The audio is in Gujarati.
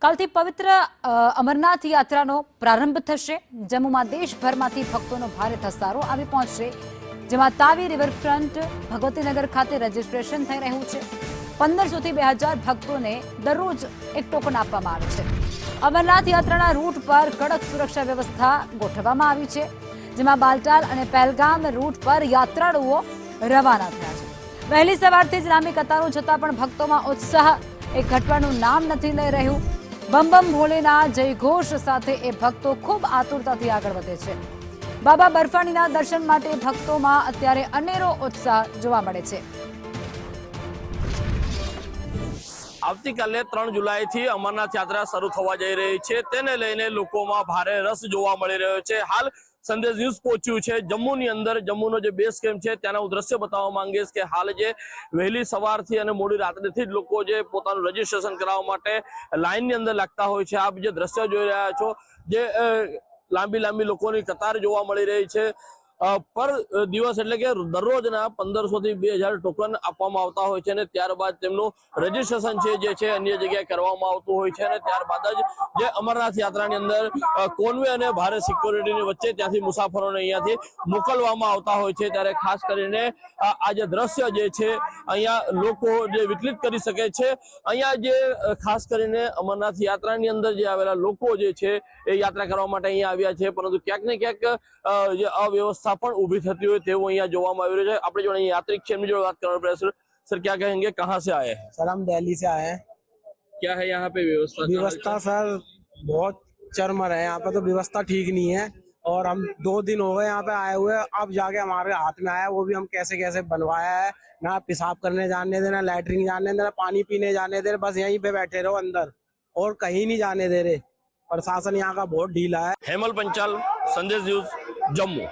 કાલથી પવિત્ર અમરનાથ યાત્રાનો પ્રારંભ થશે। જમ્મુમાં દેશભરમાંથી ભક્તોનો ભારે ધસારો આવી પહોંચશે, જેમાં તાવી રિવરફ્રન્ટ ભગવતીનગર ખાતે રજીસ્ટ્રેશન થઈ રહ્યું છે। 1500 થી 2000 ભક્તોને દરરોજ એક ટોકન આપવામાં આવે છે। અમરનાથ યાત્રાના રૂટ પર કડક સુરક્ષા વ્યવસ્થા ગોઠવવામાં આવી છે, જેમાં બાલટાલ અને પહેલગામ રૂટ પર યાત્રાળુઓ રવાના થયા છે। વહેલી સવારથી જ લાંબી કતારો છતાં પણ ભક્તોમાં ઉત્સાહ એ ઘટવાનું નામ નથી લઈ રહ્યું। બમ બમ ભોલેના જયઘોષ સાથે એ ભક્તો ખૂબ આતુરતાથી આગળ વધે છે। બાબા બર્ફાનીના દર્શન માટે ભક્તોમાં અત્યારે અનેરો ઉત્સાહ જોવા મળે છે। આવતીકાલે 3 જુલાઈથી અમરનાથ યાત્રા શરૂ થવા જઈ રહી છે, તેને લઈને લોકોમાં ભારે રસ જોવા મળી રહ્યો છે। હાલ સંદેશ ન્યૂઝ પહોંચ્યું છે જમ્મુની અંદર। જમ્મુનો જે બેઝ કેમ્પ છે ત્યાંના હું દ્રશ્ય બતાવવા માંગીશ કે હાલ જે વહેલી સવારથી અને મોડી રાત્રેથી જ લોકો જે પોતાનું રજીસ્ટ્રેશન કરાવવા માટે લાઇનની અંદર લાગતા હોય છે। આપ જે દ્રશ્ય જોઈ રહ્યા છો, જે લાંબી લોકોની કતાર જોવા મળી રહી છે। પર દિવસ એટલે કે દરરોજના 1500 થી 2000 ટોકન આપવામાં આવતા હોય છે, અને ત્યારબાદ તેમનું રજીસ્ટ્રેશન છે અન્ય જગ્યાએ કરવામાં આવતું હોય છે, અને ત્યારબાદ જ જે અમરનાથ યાત્રાની અંદર કોન્વે અને ભારે સિક્યોરિટીની વચ્ચે ત્યાંથી મુસાફરોને અહીંયાથી મોકલવામાં આવતા હોય છે। ત્યારે ખાસ કરીને આ જે દ્રશ્ય જે છે અહીંયા લોકો જે વિચલિત કરી શકે છે। અહીંયા જે ખાસ કરીને અમરનાથ યાત્રાની અંદર જે આવેલા લોકો જે છે એ યાત્રા કરવા માટે અહીંયા આવ્યા છે, પરંતુ ક્યાંક ને ક્યાંક જે અવ્યવસ્થા પણ ઊભી થતી હોય તેવું અહીંયા જોવામાં આવી રહ્યું છે। આપણે જોડે યાત્રિક છે, એમની જોડે વાત કરવાનો પ્રયાસ करें। सर क्या कहेंगे, कहाँ से आए हैं? सर हम दिल्ली से आए हैं। क्या है यहाँ पे व्यवस्था? सर बहुत चरमर है यहाँ पे, तो व्यवस्था ठीक नहीं है, और हम 2 दिन हो गए यहाँ पे आए हुए। अब जाके हमारे हाथ में आया, वो भी हम कैसे बनवाया है। ना पेशाब करने जाने देना, लैटरिन जाने देना, पानी पीने जाने दे रहे, बस यहीं पे बैठे रहो अंदर, और कहीं नहीं जाने दे रहे। प्रशासन यहाँ का बहुत ढीला है। हेमल पंचाल, संदेश न्यूज, जम्मू।